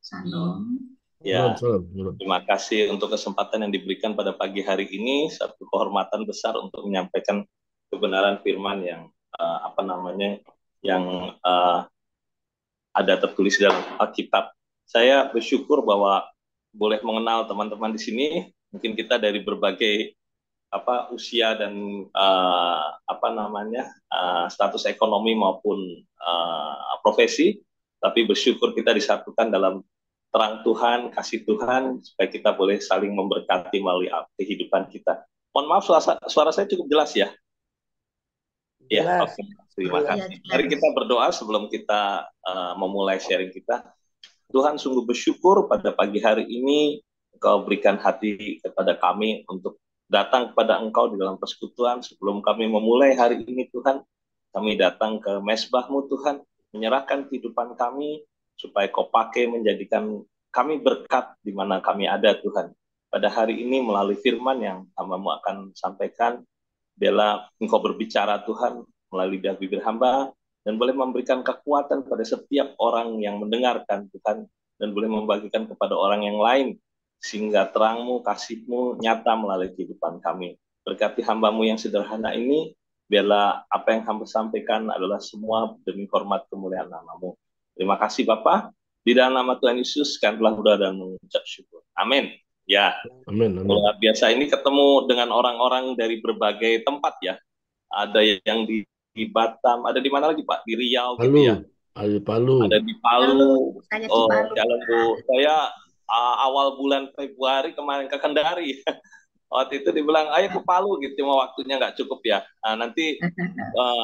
Shalom. Shalom, Ya, shalom, shalom. terima kasih untuk kesempatan yang diberikan pada pagi hari ini. Satu kehormatan besar untuk menyampaikan kebenaran firman yang yang ada tertulis dalam Alkitab. Saya bersyukur bahwa boleh mengenal teman-teman di sini. Mungkin kita dari berbagai usia dan status ekonomi maupun profesi, tapi bersyukur kita disatukan dalam terang Tuhan, kasih Tuhan, supaya kita boleh saling memberkati melalui kehidupan kita. Mohon maaf, suara saya cukup jelas ya? Ya, Jelas. oke. Terima Ya, kasih. Mari kita berdoa sebelum kita memulai sharing kita. Tuhan, sungguh bersyukur pada pagi hari ini Engkau berikan hati kepada kami untuk datang kepada Engkau di dalam persekutuan. Sebelum kami memulai hari ini, Tuhan, kami datang ke mezbah-Mu, Tuhan, menyerahkan kehidupan kami supaya Kau pakai menjadikan kami berkat di mana kami ada, Tuhan. Pada hari ini melalui firman yang hamba-Mu akan sampaikan, biarlah Engkau berbicara, Tuhan, melalui bibir hamba, dan boleh memberikan kekuatan pada setiap orang yang mendengarkan, Tuhan, dan boleh membagikan kepada orang yang lain, sehingga terang-Mu, kasih-Mu nyata melalui kehidupan kami. Berkati hamba-Mu yang sederhana ini, biarlah apa yang hamba sampaikan adalah semua demi hormat kemuliaan nama-Mu. Terima kasih Bapa. Di dalam nama Tuhan Yesus, kami telah berdoa dan mengucap syukur. Amin. Ya, Amin, amin. luar biasa ini ketemu dengan orang-orang dari berbagai tempat ya. Ada yang di Batam, ada di mana lagi Pak? Di Riau Palu, gitu ya. Palu. Ada di Palu. Saya di Oh, Palu. jalan Bu. Saya awal bulan Februari kemarin ke Kendari. Waktu itu dibilang, ayo ke Palu gitu, cuma waktunya nggak cukup ya. Nanti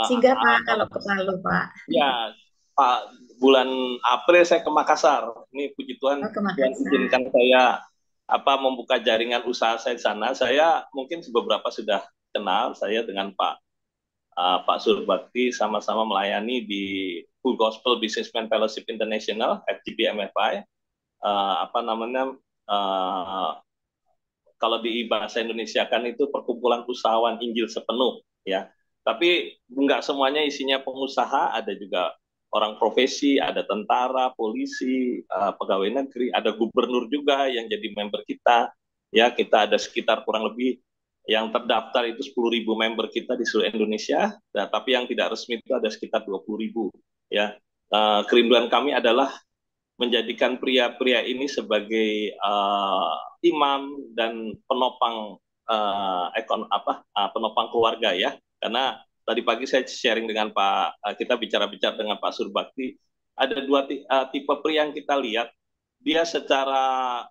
Singgah Pak kalau ke Palu Pak. ya Pak, bulan April saya ke Makassar. Ini puji Tuhan, Oh, ke Tuhan Makassar. izinkan saya membuka jaringan usaha saya di sana. Saya mungkin beberapa sudah kenal saya dengan Pak Surbakti, sama-sama melayani di Full Gospel Businessman Fellowship International (FGBMFI). Kalau di bahasa Indonesia kan itu perkumpulan usahawan Injil sepenuh ya. Tapi nggak semuanya isinya pengusaha, ada juga orang profesi, ada tentara, polisi, pegawai negeri, ada gubernur juga yang jadi member kita. Ya, kita ada sekitar kurang lebih yang terdaftar itu 10.000 member kita di seluruh Indonesia, nah, tapi yang tidak resmi itu ada sekitar 20.000. Ya, kerinduan kami adalah menjadikan pria-pria ini sebagai imam dan penopang penopang keluarga ya. Karena tadi pagi saya sharing dengan kita bicara-bicara dengan Pak Surbakti, ada dua tipe pria yang kita lihat. Dia secara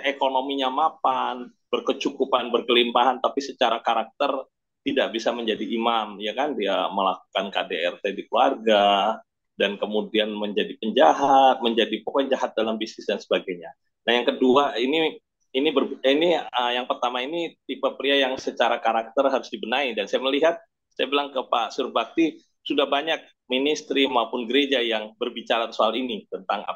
ekonominya mapan, berkecukupan, berkelimpahan, tapi secara karakter tidak bisa menjadi imam, ya kan? Dia melakukan KDRT di keluarga, dan kemudian menjadi penjahat, menjadi pokoknya jahat dalam bisnis dan sebagainya. Nah, yang kedua yang pertama ini tipe pria yang secara karakter harus dibenahi, dan saya melihat, saya bilang ke Pak Surbakti, sudah banyak ministry maupun gereja yang berbicara soal ini tentang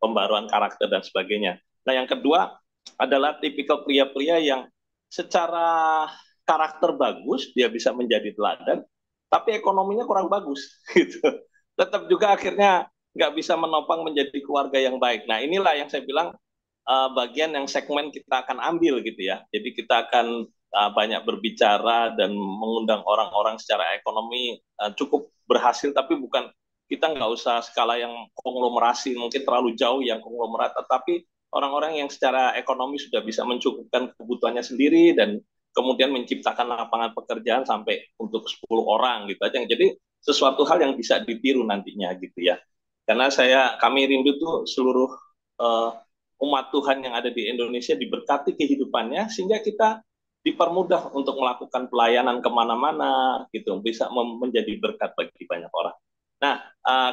pembaruan karakter dan sebagainya. Nah, yang kedua adalah tipikal pria-pria yang secara karakter bagus, dia bisa menjadi teladan, tapi ekonominya kurang bagus, gitu. Tetap juga akhirnya nggak bisa menopang menjadi keluarga yang baik. Nah, inilah yang saya bilang bagian yang segmen kita akan ambil, gitu ya. Jadi kita akan banyak berbicara dan mengundang orang-orang secara ekonomi cukup berhasil, tapi bukan, kita nggak usah skala yang konglomerasi, mungkin terlalu jauh yang konglomerat, tetapi orang-orang yang secara ekonomi sudah bisa mencukupkan kebutuhannya sendiri dan kemudian menciptakan lapangan pekerjaan sampai untuk 10 orang gitu aja. Jadi sesuatu hal yang bisa ditiru nantinya gitu ya. Karena kami rindu tuh seluruh umat Tuhan yang ada di Indonesia diberkati kehidupannya sehingga kita dipermudah untuk melakukan pelayanan kemana-mana gitu, bisa menjadi berkat bagi banyak orang. Nah,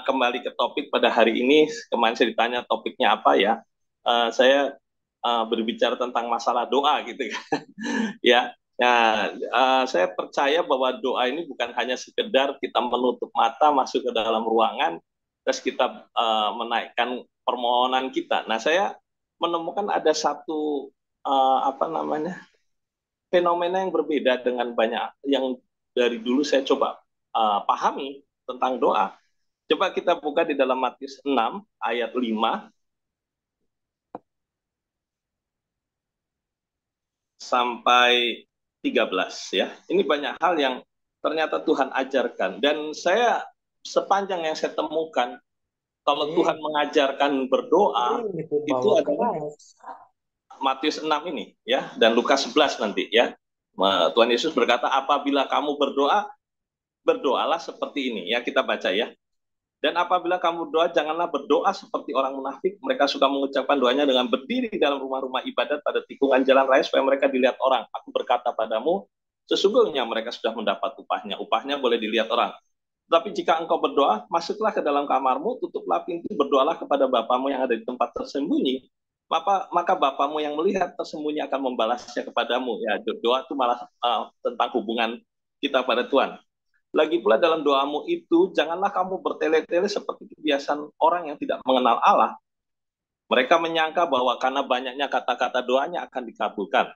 kembali ke topik pada hari ini. Kemarin saya ditanya topiknya apa ya. Saya berbicara tentang masalah doa gitu ya. Nah, saya percaya bahwa doa ini bukan hanya sekedar kita menutup mata masuk ke dalam ruangan terus kita menaikkan permohonan kita. Nah, saya menemukan ada satu fenomena yang berbeda dengan banyak yang dari dulu saya coba pahami tentang doa. Coba kita buka di dalam Matius 6 ayat 5 sampai 13 ya. Ini banyak hal yang ternyata Tuhan ajarkan, dan saya sepanjang yang saya temukan, kalau Tuhan mengajarkan berdoa itu adalah Matius 6 ini ya, dan Lukas 11 nanti ya. Tuhan Yesus berkata, apabila kamu berdoa, berdoalah seperti ini ya, kita baca ya. Dan apabila kamu berdoa, janganlah berdoa seperti orang munafik. Mereka suka mengucapkan doanya dengan berdiri dalam rumah-rumah ibadat pada tikungan jalan raya supaya mereka dilihat orang. Aku berkata padamu, sesungguhnya mereka sudah mendapat upahnya. Upahnya boleh dilihat orang. Tapi jika engkau berdoa, masuklah ke dalam kamarmu, tutuplah pintu, berdoalah kepada Bapamu yang ada di tempat tersembunyi. Maka Bapamu yang melihat tersembunyi akan membalasnya kepadamu. Ya, doa itu malah tentang hubungan kita pada Tuhan. Lagi pula dalam doamu itu, janganlah kamu bertele-tele seperti kebiasaan orang yang tidak mengenal Allah. Mereka menyangka bahwa karena banyaknya kata-kata doanya akan dikabulkan.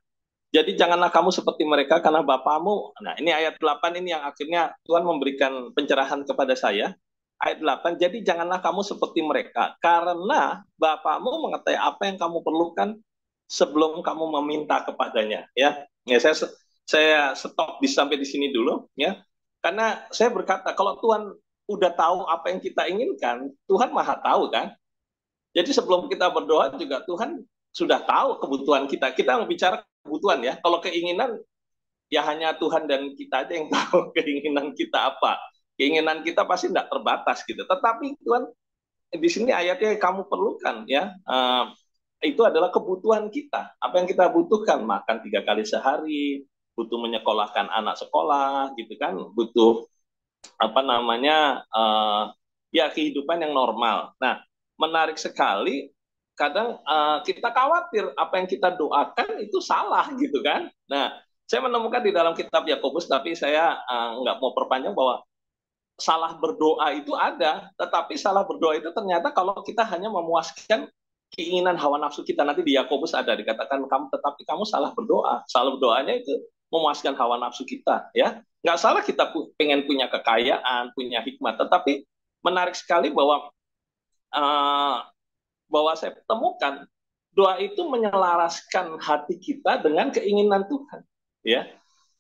Jadi janganlah kamu seperti mereka karena Bapamu. Nah, ini ayat 8 ini yang akhirnya Tuhan memberikan pencerahan kepada saya. Ayat 8, jadi janganlah kamu seperti mereka karena Bapamu mengetahui apa yang kamu perlukan sebelum kamu meminta kepadanya. Ya, saya stop sampai di sini dulu ya. Karena saya berkata, kalau Tuhan udah tahu apa yang kita inginkan, Tuhan maha tahu kan. Jadi sebelum kita berdoa juga Tuhan sudah tahu kebutuhan kita. Kita bicara kebutuhan ya. Kalau keinginan, ya hanya Tuhan dan kita aja yang tahu keinginan kita apa. Keinginan kita pasti tidak terbatas gitu. Tetapi Tuhan, di sini ayatnya kamu perlukan ya. Itu adalah kebutuhan kita. Apa yang kita butuhkan, makan 3 kali sehari, butuh menyekolahkan anak sekolah gitu kan, butuh apa namanya ya kehidupan yang normal. Nah, menarik sekali, kadang kita khawatir apa yang kita doakan itu salah gitu kan. Nah, saya menemukan di dalam kitab Yakobus, tapi saya nggak mau perpanjang, bahwa salah berdoa itu ada, tetapi salah berdoa itu ternyata kalau kita hanya memuaskan keinginan hawa nafsu kita. Nanti di Yakobus ada dikatakan tetapi kamu salah berdoa. Salah berdoanya itu memuaskan hawa nafsu kita ya. Nggak salah kita pengen punya kekayaan, punya hikmat, tetapi menarik sekali bahwa saya temukan doa itu menyelaraskan hati kita dengan keinginan Tuhan ya.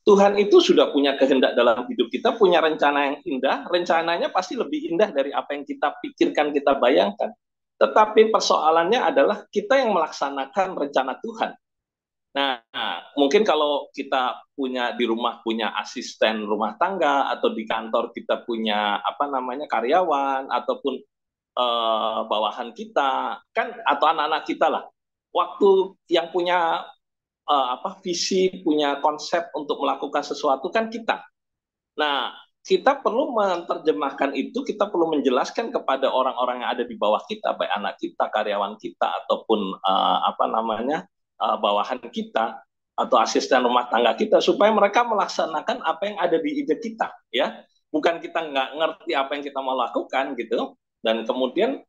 Tuhan itu sudah punya kehendak dalam hidup kita, punya rencana yang indah. Rencananya pasti lebih indah dari apa yang kita pikirkan, kita bayangkan. Tetapi persoalannya adalah kita yang melaksanakan rencana Tuhan. Nah, mungkin kalau kita punya di rumah punya asisten rumah tangga, atau di kantor kita punya karyawan, ataupun bawahan kita kan, atau anak-anak kita lah, waktu yang punya visi, punya konsep untuk melakukan sesuatu kan kita. Nah, kita perlu menerjemahkan itu, kita perlu menjelaskan kepada orang-orang yang ada di bawah kita, baik anak kita, karyawan kita, ataupun bawahan kita atau asisten rumah tangga kita, supaya mereka melaksanakan apa yang ada di ide kita ya. Bukan kita nggak ngerti apa yang kita mau lakukan gitu, dan kemudian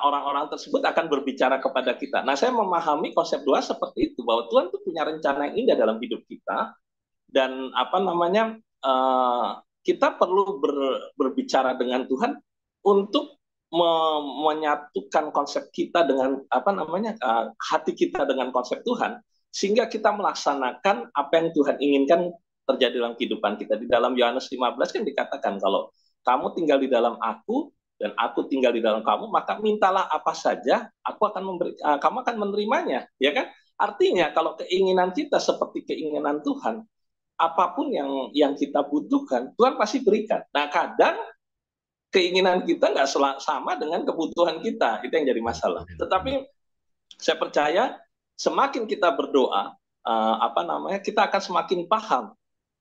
orang-orang tersebut akan berbicara kepada kita. Nah, saya memahami konsep doa seperti itu, bahwa Tuhan tuh punya rencana yang indah dalam hidup kita, dan kita perlu berbicara dengan Tuhan untuk menyatukan konsep kita dengan hati kita dengan konsep Tuhan, sehingga kita melaksanakan apa yang Tuhan inginkan terjadi dalam kehidupan kita. Di dalam Yohanes 15 kan dikatakan, kalau kamu tinggal di dalam aku dan aku tinggal di dalam kamu, maka mintalah apa saja, aku akan memberi, kamu akan menerimanya, ya kan? Artinya kalau keinginan kita seperti keinginan Tuhan, apapun yang kita butuhkan, Tuhan pasti berikan. Nah, kadang keinginan kita nggak sama dengan kebutuhan kita, itu yang jadi masalah. Tetapi saya percaya semakin kita berdoa, kita akan semakin paham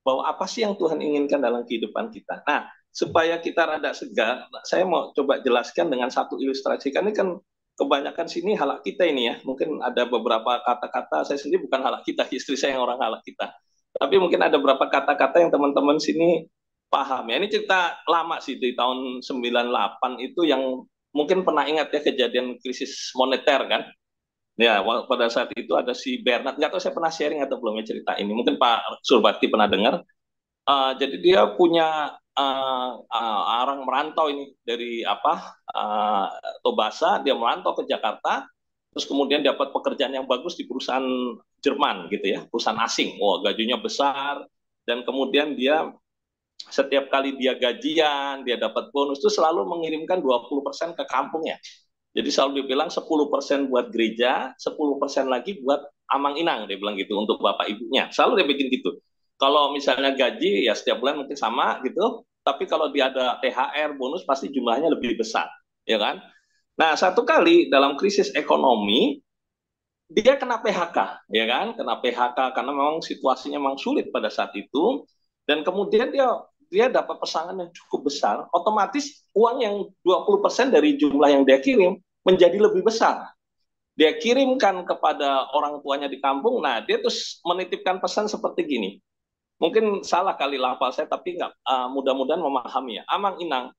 bahwa apa sih yang Tuhan inginkan dalam kehidupan kita. Nah, supaya kita rada segar, saya mau coba jelaskan dengan satu ilustrasi. Karena kan kebanyakan sini halak kita ini ya. Mungkin ada beberapa kata-kata, saya sendiri bukan halak kita, istri saya yang orang halak kita. Tapi mungkin ada beberapa kata-kata yang teman-teman sini paham ya. Ini cerita lama sih, di tahun 98 itu, yang mungkin pernah ingat ya kejadian krisis moneter kan. Ya, pada saat itu ada si Bernard, nggak tahu saya pernah sharing atau belum ya cerita ini. Mungkin Pak Surbakti pernah dengar. Jadi dia punya orang merantau ini dari Tobasa, dia merantau ke Jakarta, terus kemudian dapat pekerjaan yang bagus di perusahaan Jerman gitu ya, perusahaan asing. Wah, gajinya besar, dan kemudian dia setiap kali dia gajian, dia dapat bonus itu selalu mengirimkan 20% ke kampungnya. Jadi selalu dibilang 10% buat gereja, 10% lagi buat Amang Inang, dia bilang gitu, untuk bapak ibunya. Selalu dia bikin gitu. Kalau misalnya gaji, ya setiap bulan mungkin sama gitu, tapi kalau dia ada THR, bonus, pasti jumlahnya lebih besar. Ya kan? Nah, satu kali dalam krisis ekonomi, dia kena PHK, ya kan? Kena PHK karena memang situasinya memang sulit pada saat itu, dan kemudian dia dapat pesangon yang cukup besar, otomatis uang yang 20% dari jumlah yang dia kirim menjadi lebih besar. Dia kirimkan kepada orang tuanya di kampung. Nah, dia terus menitipkan pesan seperti gini. Mungkin salah kali lafal saya, tapi nggak, mudah-mudahan memahami ya. Amang Inang,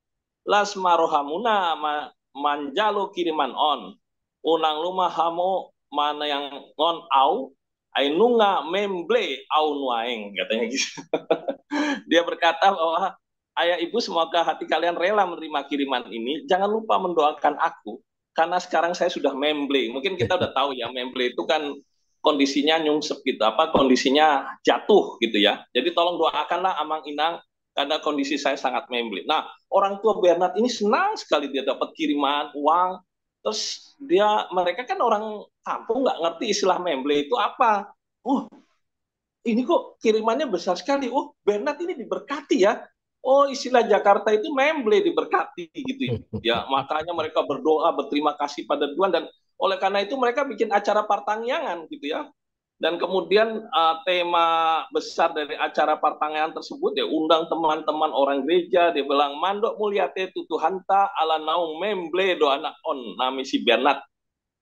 las marohamuna manjalo kiriman on. Unang lumah hamu mana yang ngon au, ainunga memble au nuaeng, katanya gitu. Dia berkata bahwa ayah ibu, semoga hati kalian rela menerima kiriman ini. Jangan lupa mendoakan aku, karena sekarang saya sudah memble. Mungkin kita udah tahu ya, memble itu kan kondisinya nyungsep gitu, kondisinya jatuh gitu ya. Jadi tolong doakanlah Amang Inang, karena kondisi saya sangat memble. Nah, orang tua Bernard ini senang sekali dia dapat kiriman uang. Terus mereka kan orang kampung, nggak ngerti istilah memble itu apa. Ini kok kirimannya besar sekali. Bernard ini diberkati ya. Istilah Jakarta itu memble, diberkati gitu ya. Makanya mereka berdoa, berterima kasih pada Tuhan, dan oleh karena itu mereka bikin acara partangyangan gitu ya. Dan kemudian tema besar dari acara partangyangan tersebut, dia undang teman-teman orang gereja, dia bilang mandok muliate tutuhanta ala naung memble do anak on nami si Bernard.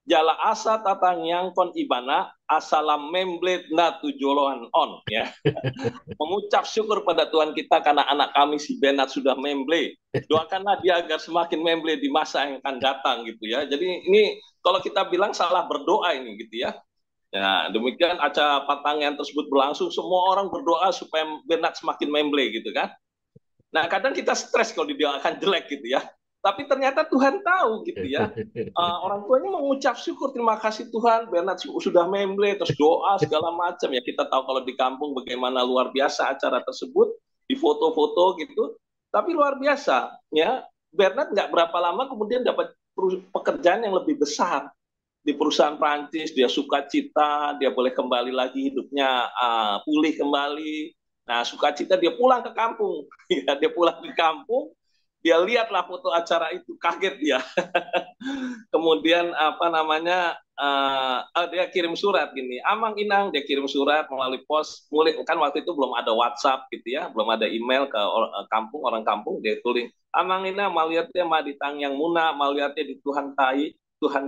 Jala asa tatang yang kon ibana asalam membled na tujoloan on ya. Mengucap syukur pada Tuhan kita karena anak kami si Bernard sudah memble. Doakanlah dia agar semakin memble di masa yang akan datang gitu ya. Jadi ini kalau kita bilang salah berdoa ini gitu ya. Ya, demikian acara partangyangan tersebut berlangsung, semua orang berdoa supaya Bernard semakin memble gitu kan. Nah, kadang kita stres kalau didoakan jelek gitu ya. Tapi ternyata Tuhan tahu gitu ya. Orang tuanya mengucap syukur, terima kasih Tuhan, Bernard sudah memble, terus doa segala macam ya. Kita tahu kalau di kampung bagaimana luar biasa acara tersebut, di foto-foto gitu. Tapi luar biasa ya. Bernard nggak berapa lama kemudian dapat pekerjaan yang lebih besar di perusahaan Prancis. Dia sukacita, dia boleh kembali lagi hidupnya, pulih kembali. Nah, sukacita dia pulang ke kampung. Ya, dia pulang ke kampung, dia lihatlah foto acara itu, kaget dia. Kemudian dia kirim surat gini, Amang Inang, dia kirim surat melalui pos. Kan waktu itu belum ada WhatsApp gitu ya, belum ada email ke kampung, orang kampung. Dia tulis, Amang Inang maliatnya maditang yang muna, maliatnya di Tuhan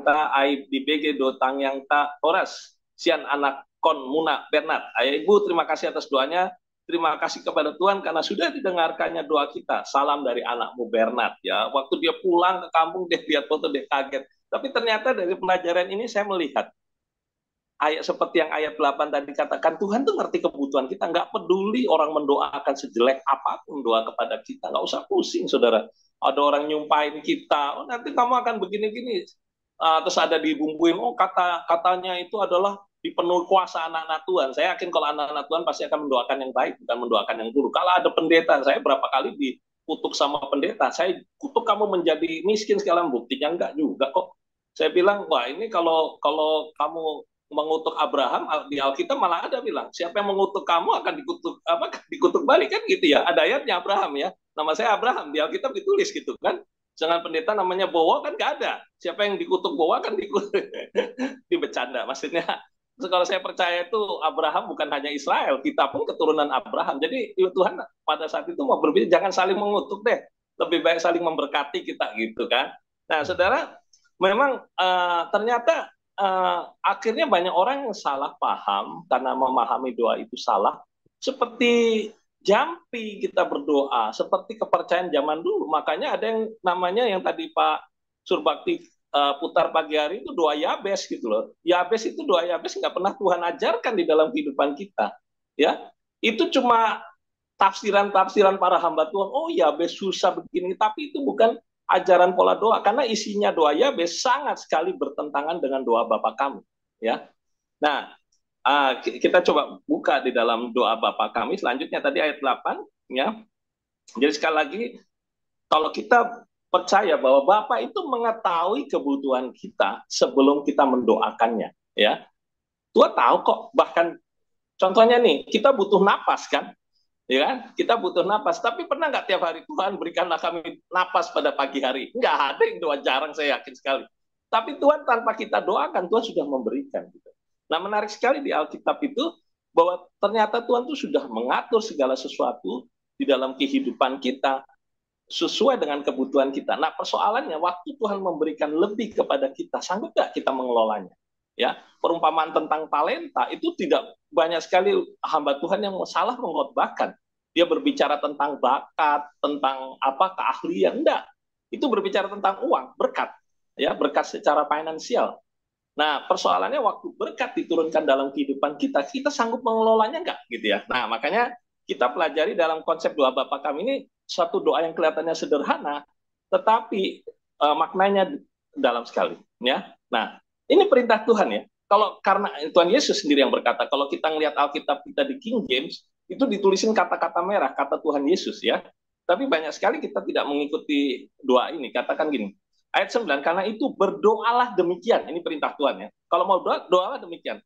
ta aib di BG do tang yang ta oras sian anak kon muna Bernard. Ayah ibu, terima kasih atas doanya. Terima kasih kepada Tuhan karena sudah didengarkannya doa kita. Salam dari anakmu Bernard ya. Waktu dia pulang ke kampung, dia lihat foto, dia kaget. Tapi ternyata dari pelajaran ini saya melihat ayat seperti yang ayat 8 tadi katakan, Tuhan tuh ngerti kebutuhan kita. Nggak peduli orang mendoakan sejelek apapun doa kepada kita. Nggak usah pusing, saudara. Ada orang nyumpahin kita, nanti kamu akan begini-gini. Terus ada dibumbuin, katanya itu adalah dipenuhi kuasa anak-anak Tuhan. Saya yakin kalau anak-anak Tuhan pasti akan mendoakan yang baik, bukan mendoakan yang buruk. Kalau ada pendeta, saya berapa kali dikutuk sama pendeta, saya kutuk kamu menjadi miskin sekarang, buktinya enggak juga kok. Saya bilang, wah ini kalau kamu mengutuk Abraham, di Alkitab malah ada bilang, siapa yang mengutuk kamu akan dikutuk balik kan gitu ya. Ada ayatnya Abraham ya, nama saya Abraham, di Alkitab ditulis gitu kan. Jangan pendeta namanya Bowo kan nggak ada. Siapa yang dikutuk Bowo kan dibecanda. Maksudnya kalau saya percaya itu Abraham bukan hanya Israel, kita pun keturunan Abraham. Jadi Tuhan pada saat itu mau berbicara, jangan saling mengutuk deh. Lebih baik saling memberkati kita gitu kan. Nah, saudara, memang ternyata akhirnya banyak orang yang salah paham karena memahami doa itu salah. Seperti jampi kita berdoa, seperti kepercayaan zaman dulu. Makanya ada yang namanya yang tadi Pak Surbakti putar pagi hari itu doa Yabes gitu loh. Yabes itu doa Yabes nggak pernah Tuhan ajarkan di dalam kehidupan kita. Ya, itu cuma tafsiran-tafsiran para hamba Tuhan. Oh Yabes susah begini, tapi itu bukan ajaran pola doa, karena isinya doa Yabes sangat sekali bertentangan dengan doa Bapa kami. Ya, nah kita coba buka di dalam doa Bapa kami selanjutnya tadi ayat 8. Ya, jadi sekali lagi kalau kita percaya bahwa Bapa itu mengetahui kebutuhan kita sebelum kita mendoakannya, ya. Tuhan tahu kok, bahkan contohnya nih, kita butuh napas kan? Ya kan? Kita butuh napas, tapi pernah nggak tiap hari Tuhan berikanlah kami napas pada pagi hari? Nggak ada yang doa, jarang, saya yakin sekali. Tapi Tuhan tanpa kita doakan, Tuhan sudah memberikan. Gitu. Nah, menarik sekali di Alkitab itu bahwa ternyata Tuhan itu sudah mengatur segala sesuatu di dalam kehidupan kita sesuai dengan kebutuhan kita. Nah, persoalannya waktu Tuhan memberikan lebih kepada kita, sanggup nggak kita mengelolanya? Ya, perumpamaan tentang talenta itu tidak banyak sekali hamba Tuhan yang salah mengkhotbahkan. Dia berbicara tentang bakat, tentang apa keahlian, enggak. Itu berbicara tentang uang, berkat, ya, berkat secara finansial. Nah, persoalannya waktu berkat diturunkan dalam kehidupan kita, kita sanggup mengelolanya enggak, gitu ya. Nah, makanya kita pelajari dalam konsep doa Bapa kami ini suatu doa yang kelihatannya sederhana, tetapi maknanya dalam sekali, ya. Nah, ini perintah Tuhan ya. Kalau karena Tuhan Yesus sendiri yang berkata, kalau kita ngelihat Alkitab kita di King James, itu ditulisin kata-kata merah, kata Tuhan Yesus ya. Tapi banyak sekali kita tidak mengikuti doa ini. Katakan gini, ayat 9, karena itu berdoalah demikian. Ini perintah Tuhan ya. Kalau mau doa, doalah demikian.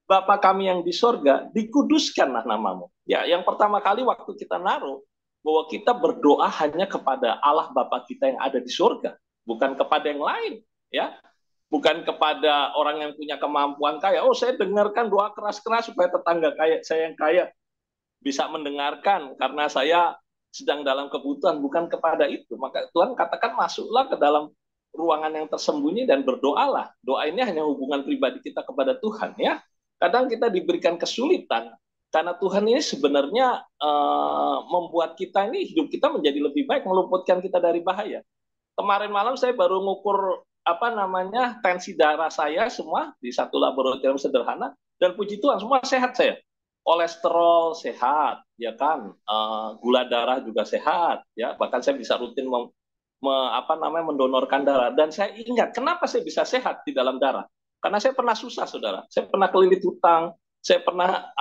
Bapa kami yang di sorga, dikuduskanlah namamu. Ya, yang pertama kali waktu kita naruh, bahwa kita berdoa hanya kepada Allah Bapa kita yang ada di sorga. Bukan kepada yang lain. Ya, bukan kepada orang yang punya kemampuan kaya. Oh, saya dengarkan doa keras-keras supaya tetangga kaya, saya yang kaya bisa mendengarkan karena saya sedang dalam kebutuhan. Bukan kepada itu. Maka Tuhan katakan masuklah ke dalam ruangan yang tersembunyi dan berdoalah. Doa ini hanya hubungan pribadi kita kepada Tuhan ya. Kadang kita diberikan kesulitan karena Tuhan ini sebenarnya membuat kita ini, hidup kita menjadi lebih baik, meluputkan kita dari bahaya. Kemarin malam saya baru ngukur tensi darah saya semua di satu laboratorium sederhana, dan puji Tuhan semua sehat saya. Kolesterol sehat, ya kan, gula darah juga sehat, ya, bahkan saya bisa rutin mendonorkan darah. Dan saya ingat kenapa saya bisa sehat di dalam darah, karena saya pernah susah, saudara. Saya pernah kelilit hutang, saya pernah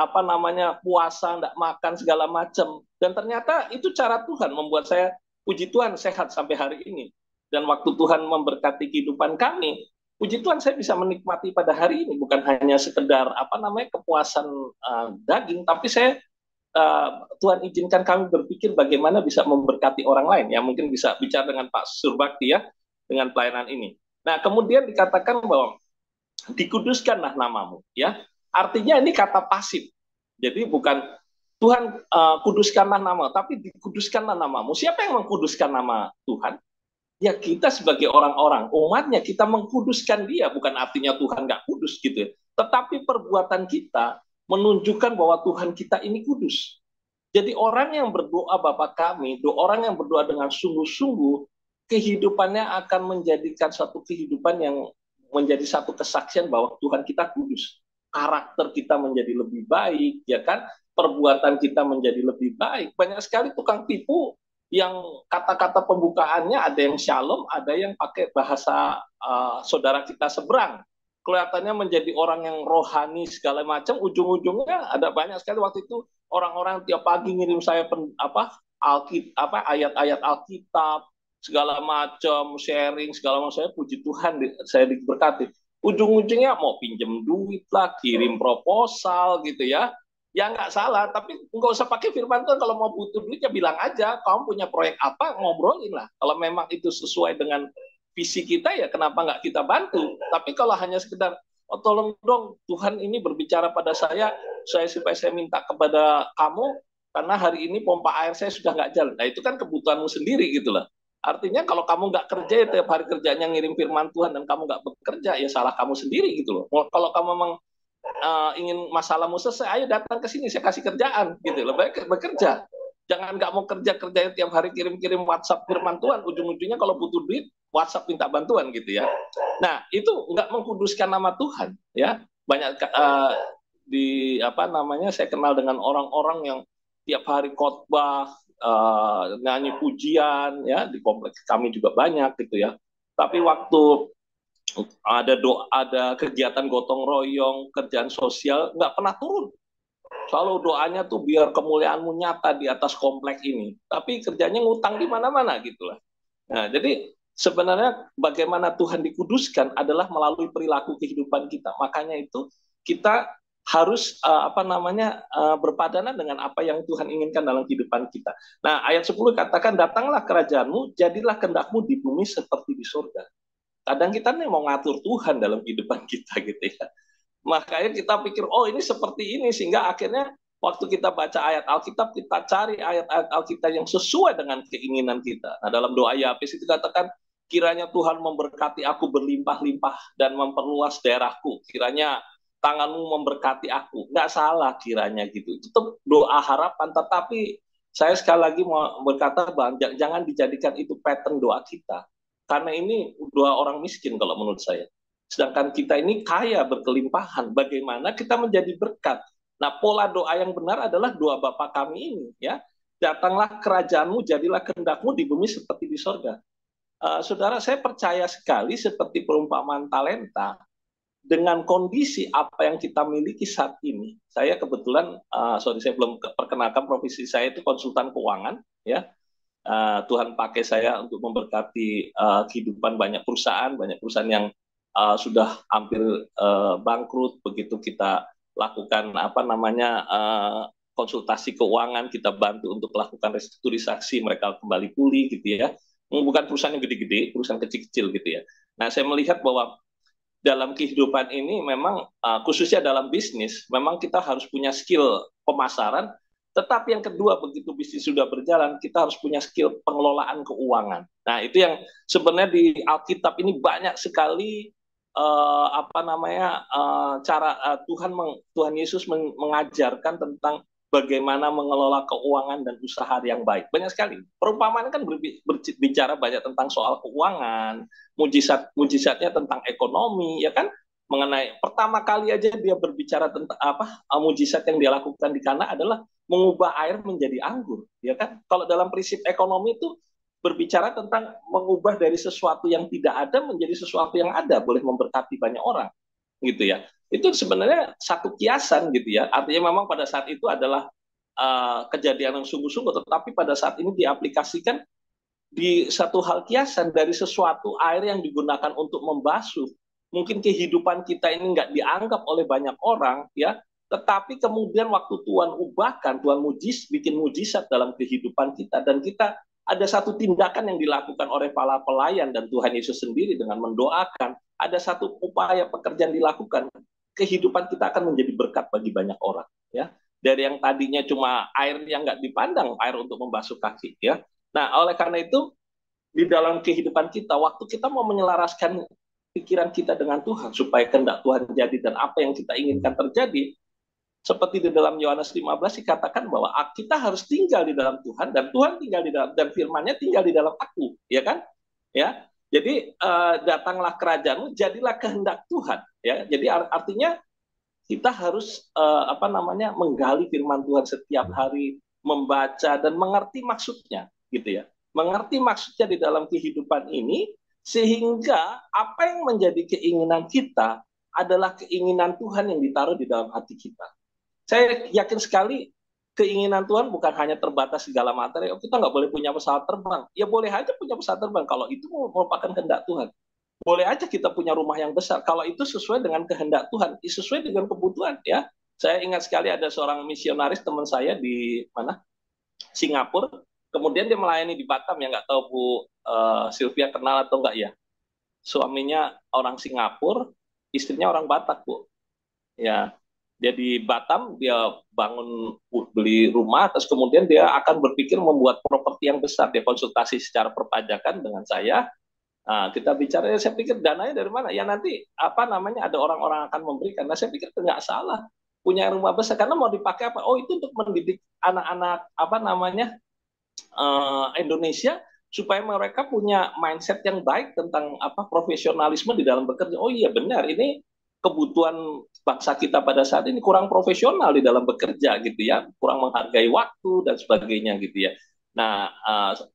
puasa, nggak makan segala macam, dan ternyata itu cara Tuhan membuat saya, puji Tuhan, sehat sampai hari ini. Dan waktu Tuhan memberkati kehidupan kami, puji Tuhan saya bisa menikmati pada hari ini, bukan hanya sekedar kepuasan daging, tapi saya Tuhan izinkan kami berpikir bagaimana bisa memberkati orang lain. Ya, mungkin bisa bicara dengan Pak Surbakti ya, dengan pelayanan ini. Nah, kemudian dikatakan bahwa dikuduskanlah namamu, ya. Artinya ini kata pasif. Jadi bukan Tuhan kuduskanlah nama, tapi dikuduskanlah namamu. Siapa yang mengkuduskan nama Tuhan? Ya, kita sebagai orang-orang umatnya, kita mengkuduskan dia. Bukan artinya Tuhan nggak kudus gitu ya. Tetapi perbuatan kita menunjukkan bahwa Tuhan kita ini kudus. Jadi orang yang berdoa Bapa kami, orang yang berdoa dengan sungguh-sungguh, kehidupannya akan menjadikan satu kehidupan yang menjadi satu kesaksian bahwa Tuhan kita kudus. Karakter kita menjadi lebih baik, ya kan? Perbuatan kita menjadi lebih baik. Banyak sekali tukang tipu yang kata-kata pembukaannya ada yang shalom, ada yang pakai bahasa saudara kita seberang. Kelihatannya menjadi orang yang rohani segala macam, ujung-ujungnya ada banyak sekali waktu itu orang-orang tiap pagi ngirim saya ayat-ayat Alkitab, segala macam, sharing segala macam. Saya puji Tuhan, saya diberkati. Ujung-ujungnya mau pinjem duit lah, kirim proposal gitu ya. Ya nggak salah, tapi nggak usah pakai firman Tuhan. Kalau mau butuh duit ya bilang aja, kamu punya proyek apa, ngobrolin lah. Kalau memang itu sesuai dengan visi kita, ya kenapa nggak kita bantu. Tapi kalau hanya sekedar, oh tolong dong Tuhan ini berbicara pada saya supaya saya minta kepada kamu, karena hari ini pompa air saya sudah nggak jalan. Nah itu kan kebutuhanmu sendiri gitu lah. Artinya kalau kamu nggak kerja, ya tiap hari kerjanya ngirim firman Tuhan, dan kamu nggak bekerja, ya salah kamu sendiri gitu loh. Kalau kamu memang ingin masalahmu selesai, ayo datang ke sini, saya kasih kerjaan gitu. Lebih baik bekerja. Jangan nggak mau kerja tiap hari kirim-kirim WhatsApp firman Tuhan, ujung-ujungnya kalau butuh duit WhatsApp minta bantuan gitu ya. Nah, itu nggak mengkuduskan nama Tuhan ya. Banyak saya kenal dengan orang-orang yang tiap hari khotbah, nyanyi pujian, ya di kompleks kami juga banyak gitu ya. Tapi waktu ada kegiatan gotong royong, kerjaan sosial, nggak pernah turun. Selalu doanya tuh biar kemuliaanmu nyata di atas komplek ini. Tapi kerjanya ngutang di mana-mana gitu lah. Nah, jadi sebenarnya bagaimana Tuhan dikuduskan adalah melalui perilaku kehidupan kita. Makanya itu kita harus berpadanan dengan apa yang Tuhan inginkan dalam kehidupan kita. Nah, ayat 10 katakan, datanglah kerajaanmu, jadilah kehendakmu di bumi seperti di surga. Kadang kita nih mau ngatur Tuhan dalam kehidupan kita gitu ya. Makanya kita pikir, oh ini seperti ini, sehingga akhirnya waktu kita baca ayat Alkitab, kita cari ayat-ayat Alkitab yang sesuai dengan keinginan kita. Nah, dalam doa Yabes itu katakan, kiranya Tuhan memberkati aku berlimpah-limpah dan memperluas daerahku. Kiranya tanganmu memberkati aku. Nggak salah kiranya gitu. Itu doa harapan, tetapi saya sekali lagi mau berkata, Bang, jangan dijadikan itu pattern doa kita. Karena ini doa orang miskin kalau menurut saya. Sedangkan kita ini kaya berkelimpahan. Bagaimana kita menjadi berkat? Nah, pola doa yang benar adalah doa Bapa kami ini, ya. Datanglah kerajaanmu, jadilah kehendakmu di bumi seperti di sorga. Saudara, saya percaya sekali seperti perumpamaan talenta, dengan kondisi apa yang kita miliki saat ini. Saya kebetulan, saya belum perkenalkan profesi saya itu konsultan keuangan, ya. Tuhan pakai saya untuk memberkati kehidupan banyak perusahaan yang sudah hampir bangkrut. Begitu kita lakukan konsultasi keuangan, kita bantu untuk melakukan restrukturisasi, mereka kembali pulih gitu ya. Bukan perusahaan yang gede-gede, perusahaan kecil-kecil gitu ya. Nah, saya melihat bahwa dalam kehidupan ini memang khususnya dalam bisnis, memang kita harus punya skill pemasaran. Tetapi yang kedua, begitu bisnis sudah berjalan, kita harus punya skill pengelolaan keuangan. Nah, itu yang sebenarnya di Alkitab ini banyak sekali Tuhan Yesus mengajarkan tentang bagaimana mengelola keuangan dan usaha yang baik. Banyak sekali. Perumpamaan kan berbicara banyak tentang soal keuangan, mujizatnya tentang ekonomi, ya kan? Mengenai pertama kali aja dia berbicara tentang mujizat yang dia lakukan di Kana adalah mengubah air menjadi anggur, ya kan? Kalau dalam prinsip ekonomi itu berbicara tentang mengubah dari sesuatu yang tidak ada menjadi sesuatu yang ada, boleh memberkati banyak orang, gitu ya. Itu sebenarnya satu kiasan gitu ya. Artinya memang pada saat itu adalah kejadian yang sungguh-sungguh, tetapi pada saat ini diaplikasikan di satu hal kiasan dari sesuatu air yang digunakan untuk membasuh. Mungkin kehidupan kita ini nggak dianggap oleh banyak orang, ya. Tetapi kemudian waktu Tuhan ubahkan, Tuhan bikin mujizat dalam kehidupan kita, dan kita ada satu tindakan yang dilakukan oleh para pelayan dan Tuhan Yesus sendiri dengan mendoakan, ada satu upaya pekerjaan dilakukan, kehidupan kita akan menjadi berkat bagi banyak orang, ya. Dari yang tadinya cuma air yang nggak dipandang, air untuk membasuh kaki, ya. Nah, oleh karena itu di dalam kehidupan kita, waktu kita mau menyelaraskan pikiran kita dengan Tuhan supaya kehendak Tuhan jadi dan apa yang kita inginkan terjadi, seperti di dalam Yohanes 15 dikatakan bahwa kita harus tinggal di dalam Tuhan dan Tuhan tinggal di dalam, dan firman-Nya tinggal di dalam aku, ya kan? Ya. Jadi datanglah kerajaanmu, jadilah kehendak Tuhan, ya. Jadi artinya kita harus menggali firman Tuhan setiap hari, membaca dan mengerti maksudnya, gitu ya. Mengerti maksudnya di dalam kehidupan ini, sehingga apa yang menjadi keinginan kita adalah keinginan Tuhan yang ditaruh di dalam hati kita. Saya yakin sekali keinginan Tuhan bukan hanya terbatas segala materi. Oh, kita nggak boleh punya pesawat terbang. Ya boleh aja punya pesawat terbang kalau itu merupakan kehendak Tuhan. Boleh aja kita punya rumah yang besar kalau itu sesuai dengan kehendak Tuhan, sesuai dengan kebutuhan, ya. Saya ingat sekali ada seorang misionaris teman saya di Singapura. Kemudian dia melayani di Batam, ya, nggak tahu Bu Sylvia kenal atau enggak ya. Suaminya orang Singapura, istrinya orang Batak, Bu. Ya, dia di Batam, dia beli rumah, terus kemudian dia akan berpikir membuat properti yang besar. Dia konsultasi secara perpajakan dengan saya. Nah, kita bicara, saya pikir dananya dari mana? Ya nanti ada orang-orang akan memberikan. Nah, saya pikir nggak salah punya rumah besar karena mau dipakai apa? Oh, itu untuk mendidik anak-anak Indonesia supaya mereka punya mindset yang baik tentang profesionalisme di dalam bekerja. Oh iya benar, ini kebutuhan bangsa kita pada saat ini kurang profesional di dalam bekerja gitu ya, kurang menghargai waktu dan sebagainya gitu ya. Nah,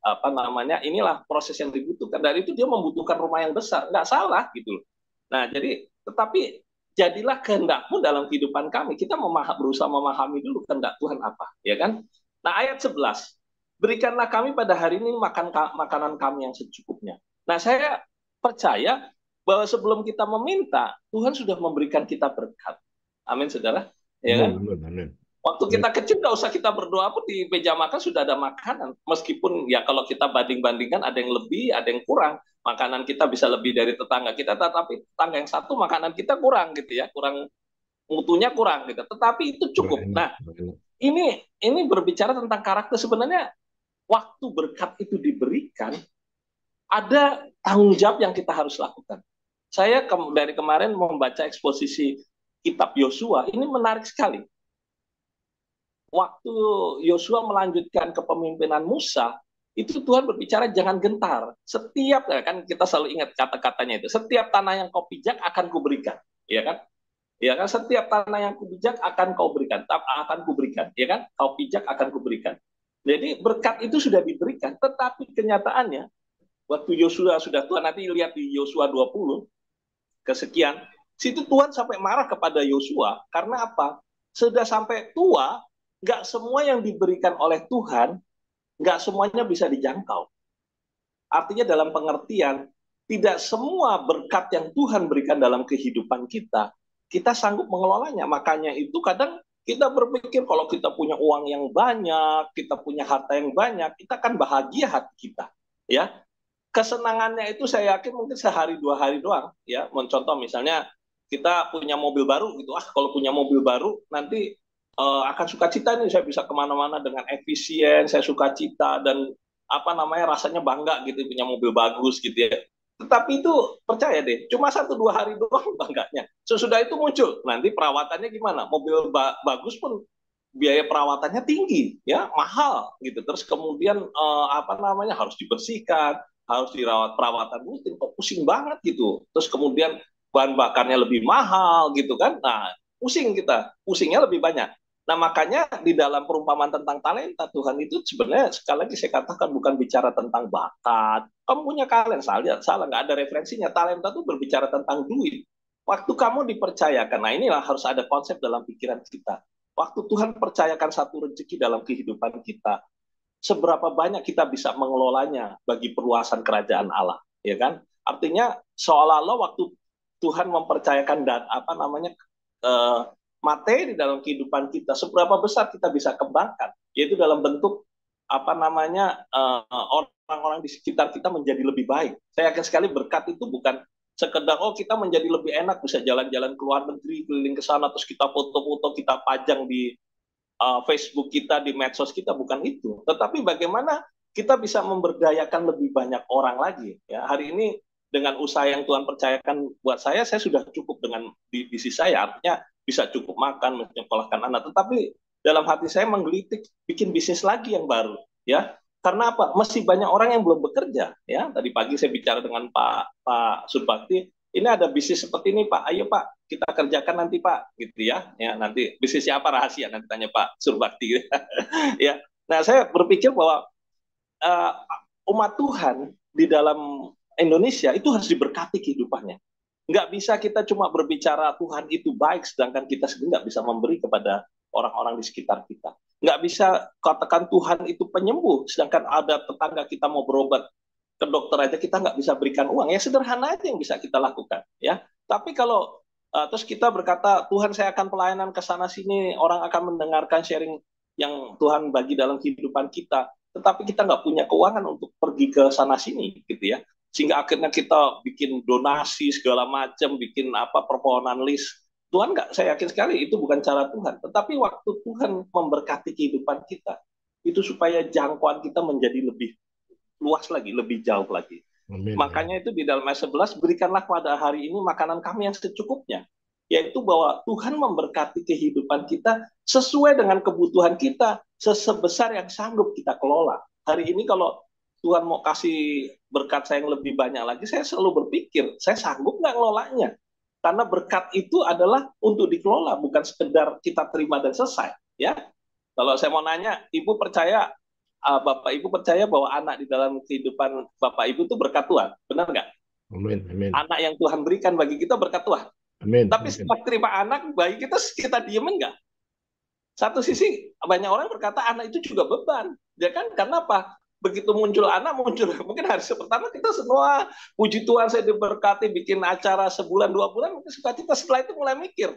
apa namanya, inilah proses yang dibutuhkan. Dari itu dia membutuhkan rumah yang besar, nggak salah gitu loh. Nah, jadi tetapi jadilah kehendakmu dalam kehidupan kami. Kita berusaha memahami dulu kehendak Tuhan apa, ya kan? Nah, ayat 11, berikanlah kami pada hari ini makanan kami yang secukupnya. Nah, saya percaya bahwa sebelum kita meminta, Tuhan sudah memberikan kita berkat. Amin, saudara. Ya kan? Amin, amin. Waktu kita kecil nggak usah kita berdoa pun di meja makan sudah ada makanan. Meskipun ya kalau kita banding-bandingkan ada yang lebih, ada yang kurang. Makanan kita bisa lebih dari tetangga kita, tetapi tetangga yang satu makanan kita kurang gitu ya, kurang mutunya kurang gitu. Tetapi itu cukup. Nah, ini berbicara tentang karakter. Sebenarnya waktu berkat itu diberikan, ada tanggung jawab yang kita harus lakukan. Saya dari kemarin membaca eksposisi kitab Yosua, ini menarik sekali. Waktu Yosua melanjutkan kepemimpinan Musa, itu Tuhan berbicara jangan gentar. Setiap, kan kita selalu ingat kata-katanya itu, setiap tanah yang kau pijak akan kuberikan, ya kan? Ya kan, setiap tanah yang kubijak akan kau berikan, akan kuberikan, ya kan? Kau pijak akan kuberikan. Jadi berkat itu sudah diberikan, tetapi kenyataannya waktu Yosua sudah tua, nanti lihat di Yosua 20 kesekian, situ Tuhan sampai marah kepada Yosua karena apa? Sudah sampai tua, nggak semua yang diberikan oleh Tuhan, nggak semuanya bisa dijangkau. Artinya dalam pengertian, tidak semua berkat yang Tuhan berikan dalam kehidupan kita, kita sanggup mengelolanya. Makanya itu kadang kita berpikir kalau kita punya uang yang banyak, kita punya harta yang banyak, kita akan bahagia hati kita. Ya, kesenangannya itu saya yakin mungkin sehari 2 hari doang. Ya, mencontoh misalnya kita punya mobil baru gitu, kalau punya mobil baru nanti akan sukacita nih, saya bisa kemana-mana dengan efisien, saya sukacita dan apa namanya rasanya bangga gitu punya mobil bagus gitu ya. Tetapi itu percaya deh, cuma 1-2 hari doang bangganya. Sesudah itu muncul nanti perawatannya gimana? Mobil bagus pun biaya perawatannya tinggi, ya mahal gitu. Terus kemudian apa namanya harus dibersihkan, harus dirawat perawatan rutin, kok pusing banget gitu. Terus kemudian bahan bakarnya lebih mahal gitu kan. Nah, pusing kita, pusingnya lebih banyak. Nah, makanya di dalam perumpamaan tentang talenta, Tuhan itu sebenarnya sekali lagi saya katakan bukan bicara tentang bakat. Kamu punya talent, salah, nggak ada referensinya. Talenta itu berbicara tentang duit. Waktu kamu dipercayakan, nah inilah harus ada konsep dalam pikiran kita. Waktu Tuhan percayakan satu rezeki dalam kehidupan kita, seberapa banyak kita bisa mengelolanya bagi perluasan kerajaan Allah, ya kan? Artinya seolah-olah waktu Tuhan mempercayakan dan apa namanya materi dalam kehidupan kita, seberapa besar kita bisa kembangkan, yaitu dalam bentuk apa namanya orang-orang di sekitar kita menjadi lebih baik. Saya yakin sekali berkat itu bukan sekedar kita menjadi lebih enak bisa jalan-jalan ke luar negeri, keliling ke sana terus kita foto-foto, kita pajang di Facebook kita, di medsos kita, bukan itu. Tetapi bagaimana kita bisa memberdayakan lebih banyak orang lagi. Ya, hari ini dengan usaha yang Tuhan percayakan buat saya sudah cukup dengan divisi saya. Artinya bisa cukup makan, menyekolahkan anak. Tetapi dalam hati saya menggelitik bikin bisnis lagi yang baru. Ya, karena apa? Masih banyak orang yang belum bekerja. Ya, tadi pagi saya bicara dengan Pak Surbakti. Ini ada bisnis seperti ini Pak, ayo Pak kita kerjakan nanti Pak, gitu ya. Ya nanti bisnisnya apa rahasia nanti tanya Pak Surbakti. Ya, nah saya berpikir bahwa umat Tuhan di dalam Indonesia itu harus diberkati kehidupannya. Nggak bisa kita cuma berbicara Tuhan itu baik, sedangkan kita sendiri nggak bisa memberi kepada orang-orang di sekitar kita. Nggak bisa katakan Tuhan itu penyembuh, sedangkan ada tetangga kita mau berobat ke dokter aja kita nggak bisa berikan uang. Ya sederhana aja yang bisa kita lakukan, ya. Tapi kalau terus kita berkata Tuhan saya akan pelayanan ke sana sini, orang akan mendengarkan sharing yang Tuhan bagi dalam kehidupan kita, tetapi kita nggak punya keuangan untuk pergi ke sana sini, gitu ya. Sehingga akhirnya kita bikin donasi segala macam, bikin apa permohonan list. Tuhan nggak, saya yakin sekali itu bukan cara Tuhan. Tetapi waktu Tuhan memberkati kehidupan kita, itu supaya jangkauan kita menjadi lebih luas lagi, lebih jauh lagi. Amin. Makanya itu di dalam ayat 11, berikanlah pada hari ini makanan kami yang secukupnya. Yaitu bahwa Tuhan memberkati kehidupan kita sesuai dengan kebutuhan kita, sebesar yang sanggup kita kelola. Hari ini kalau Tuhan mau kasih berkat saya yang lebih banyak lagi, saya selalu berpikir, saya sanggup nggak ngelolanya? Karena berkat itu adalah untuk dikelola, bukan sekedar kita terima dan selesai. Ya, kalau saya mau nanya, Ibu percaya, Bapak Ibu percaya bahwa anak di dalam kehidupan Bapak Ibu itu berkat Tuhan, benar nggak? Amin, amin. Anak yang Tuhan berikan bagi kita berkat Tuhan. Amin. Tapi setelah terima anak, bagi kita diemin nggak? Satu sisi banyak orang berkata anak itu juga beban, ya kan? Karena apa? Begitu muncul anak, muncul mungkin hari pertama kita semua puji Tuhan saya diberkati bikin acara sebulan 2 bulan, mungkin sukacita. Setelah itu mulai mikir,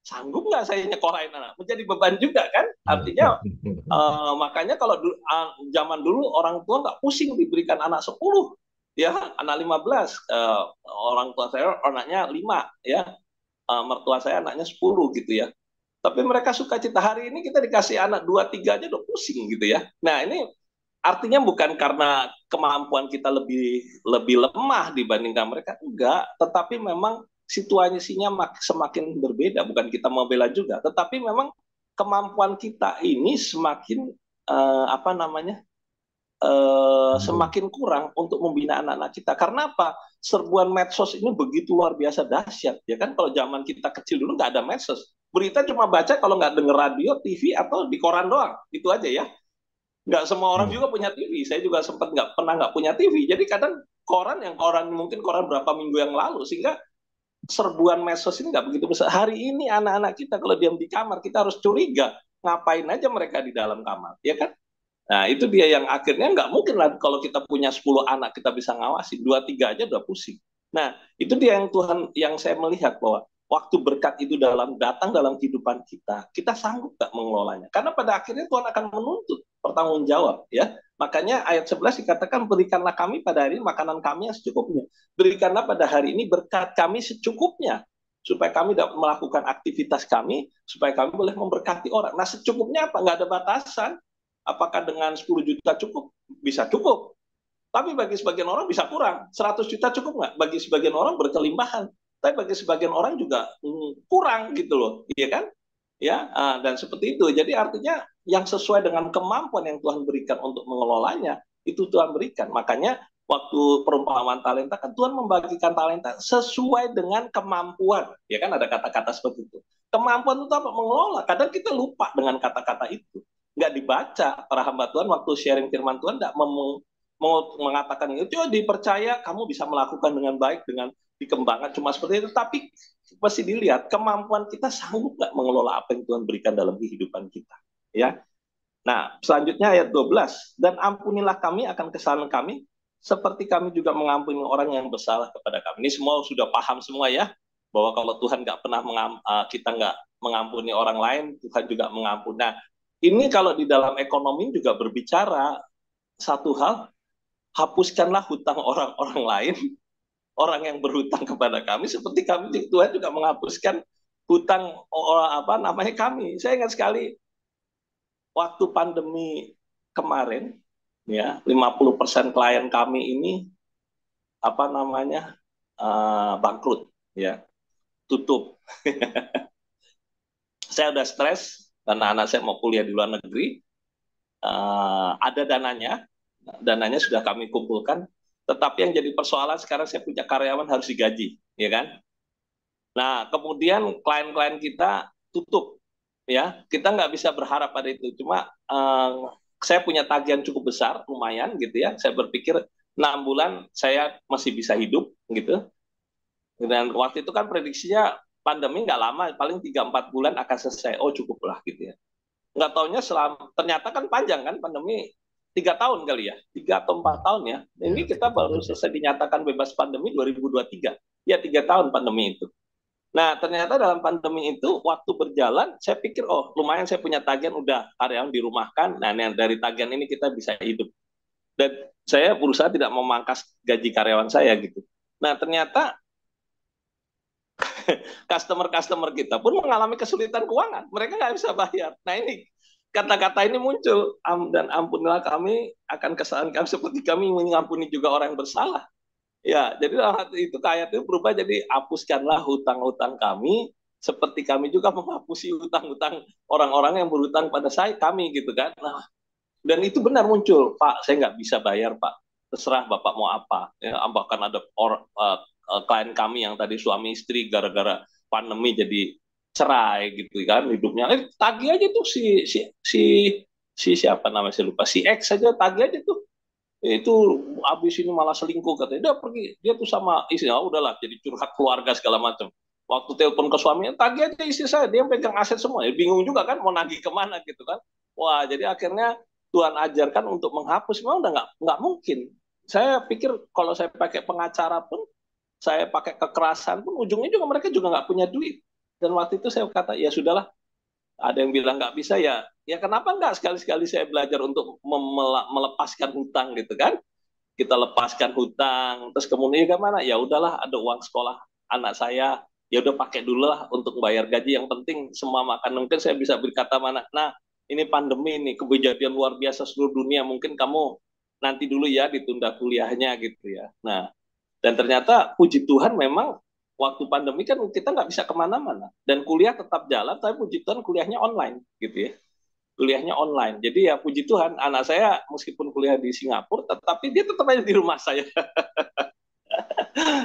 sanggup nggak saya nyekorain anak? Menjadi beban juga kan? Artinya makanya kalau zaman dulu orang tua nggak pusing diberikan anak 10, ya anak 15, orang tua saya anaknya 5, ya mertua saya anaknya 10 gitu ya. Tapi mereka sukacita. Hari ini kita dikasih anak 2, 3 aja udah pusing gitu ya. Nah ini artinya bukan karena kemampuan kita lebih lemah dibandingkan mereka, enggak, tetapi memang situasinya semakin berbeda, bukan kita mau bela juga, tetapi memang kemampuan kita ini semakin semakin kurang untuk membina anak-anak kita. Karena apa? Serbuan medsos ini begitu luar biasa dahsyat, ya kan? Kalau zaman kita kecil dulu nggak ada medsos, berita cuma baca kalau nggak denger radio, TV atau di koran doang, itu aja ya. Nggak semua orang juga punya TV. Saya juga sempat nggak punya TV. Jadi kadang mungkin koran berapa minggu yang lalu, sehingga serbuan medsos ini nggak begitu besar. Hari ini anak-anak kita kalau diam di kamar, kita harus curiga ngapain aja mereka di dalam kamar, ya kan? Nah itu dia yang akhirnya nggak mungkin lah kalau kita punya 10 anak kita bisa ngawasi, 2, 3 aja udah pusing. Nah itu dia yang saya melihat bahwa waktu berkat itu datang dalam kehidupan kita sanggup nggak mengelolanya? Karena pada akhirnya Tuhan akan menuntut pertanggung jawab, ya. Makanya ayat 11 dikatakan, berikanlah kami pada hari ini makanan kami yang secukupnya. Berikanlah pada hari ini berkat kami secukupnya, supaya kami dapat melakukan aktivitas kami, supaya kami boleh memberkati orang. Nah secukupnya apa? Nggak ada batasan. Apakah dengan 10 juta cukup? Bisa cukup. Tapi bagi sebagian orang bisa kurang. 100 juta cukup nggak? Bagi sebagian orang berkelimpahan. Tapi bagi sebagian orang juga kurang gitu loh, iya kan? Ya, dan seperti itu. Jadi artinya yang sesuai dengan kemampuan yang Tuhan berikan untuk mengelolanya, itu Tuhan berikan. Makanya waktu perumpamaan talenta kan Tuhan membagikan talenta sesuai dengan kemampuan. Ya kan ada kata-kata seperti itu. Kemampuan itu apa? Mengelola. Kadang kita lupa dengan kata-kata itu. Nggak dibaca. Para hamba Tuhan waktu sharing firman Tuhan nggak mau mengatakan itu, dipercaya kamu bisa melakukan dengan baik, dengan dikembangkan cuma seperti itu, tapi pasti dilihat kemampuan kita sanggup nggak mengelola apa yang Tuhan berikan dalam kehidupan kita, ya. Nah, selanjutnya ayat 12, dan ampunilah kami akan kesalahan kami, seperti kami juga mengampuni orang yang bersalah kepada kami. Ini semua sudah paham semua ya, bahwa kalau Tuhan nggak pernah kita nggak mengampuni orang lain, Tuhan juga mengampuni. Nah, ini kalau di dalam ekonomi juga berbicara satu hal, hapuskanlah hutang orang-orang lain, orang yang berhutang kepada kami, seperti kami Tuhan juga menghapuskan hutang kami. Saya ingat sekali waktu pandemi kemarin, ya 50% klien kami ini bangkrut, ya tutup. Saya udah stres karena anak saya mau kuliah di luar negeri. Ada dananya sudah kami kumpulkan. Tetapi yang jadi persoalan sekarang saya punya karyawan harus digaji, ya kan? Nah, kemudian klien-klien kita tutup, ya. Kita nggak bisa berharap pada itu. Cuma saya punya tagihan cukup besar, lumayan gitu ya. Saya berpikir 6 bulan saya masih bisa hidup, gitu. Dan waktu itu kan prediksinya pandemi nggak lama, paling 3-4 bulan akan selesai. Oh cukuplah gitu ya. Nggak taunya ternyata kan panjang kan pandemi. 3 tahun kali ya, 3 atau 4 tahun ya. Ini kita baru selesai dinyatakan bebas pandemi 2023. Ya 3 tahun pandemi itu. Nah ternyata dalam pandemi itu waktu berjalan, saya pikir oh lumayan saya punya tagihan, udah karyawan dirumahkan. Nah dari tagihan ini kita bisa hidup. Dan saya berusaha tidak memangkas gaji karyawan saya gitu. Nah ternyata customer kita pun mengalami kesulitan keuangan. Mereka nggak bisa bayar. Nah ini kata-kata ini muncul, dan ampunilah kami akan kesalahan kami seperti kami mengampuni juga orang yang bersalah. Ya, jadi dalam hati itu ayat itu berubah jadi hapuskanlah hutang-hutang kami seperti kami juga menghapusi hutang-hutang orang-orang yang berhutang pada kami gitu kan. Nah, dan itu benar muncul, Pak, saya nggak bisa bayar Pak. Terserah Bapak mau apa. Ya, bahkan ada klien kami yang tadi suami istri gara-gara pandemi jadi cerai gitu kan hidupnya. Tagih aja tuh si siapa namanya saya lupa, si X saja tagih aja tuh. Itu abis ini malah selingkuh katanya. Dia pergi, dia tuh sama istri, udahlah jadi curhat keluarga segala macam. Waktu telepon ke suaminya, tagih aja istri saya, dia pegang aset semua. Ya, bingung juga kan mau nagih kemana gitu kan. Wah, jadi akhirnya Tuhan ajarkan untuk menghapus, memang udah nggak mungkin. Saya pikir kalau saya pakai pengacara pun, saya pakai kekerasan pun, ujungnya juga mereka juga nggak punya duit. Dan waktu itu saya kata, ya sudahlah, ada yang bilang nggak bisa, ya kenapa nggak sekali-sekali saya belajar untuk melepaskan hutang gitu kan. Kita lepaskan hutang, terus kemudian gimana? Ya udahlah, ada uang sekolah anak saya, ya udah pakai dulu lah untuk bayar gaji. Yang penting semua makan. Mungkin saya bisa berkata mana, nah ini pandemi ini kejadian luar biasa seluruh dunia, mungkin kamu nanti dulu ya ditunda kuliahnya gitu ya. Nah, dan ternyata puji Tuhan memang waktu pandemi kan kita nggak bisa kemana-mana dan kuliah tetap jalan, tapi puji Tuhan kuliahnya online gitu ya, kuliahnya online. Jadi ya puji Tuhan anak saya meskipun kuliah di Singapura, tetapi dia tetap aja di rumah saya.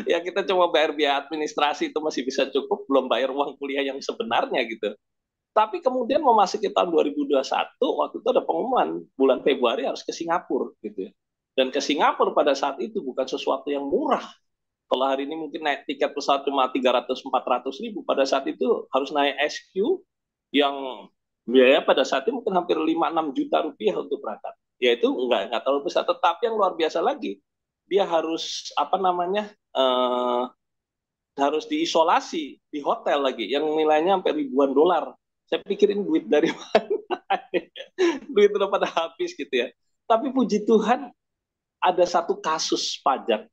Ya kita coba bayar biaya administrasi itu masih bisa cukup, belum bayar uang kuliah yang sebenarnya gitu. Tapi kemudian memasuki tahun 2021, waktu itu ada pengumuman bulan Februari harus ke Singapura gitu ya. Dan ke Singapura pada saat itu bukan sesuatu yang murah. Kalau hari ini mungkin naik tiket pesawat cuma 300-400 ribu, pada saat itu harus naik SQ yang biaya pada saat itu mungkin hampir 5-6 juta rupiah untuk berangkat. Ya itu nggak terlalu besar, tetapi yang luar biasa lagi, dia harus apa namanya harus diisolasi di hotel lagi yang nilainya sampai ribuan dolar. Saya pikirin duit dari mana, duit udah pada habis gitu ya. Tapi puji Tuhan ada satu kasus pajak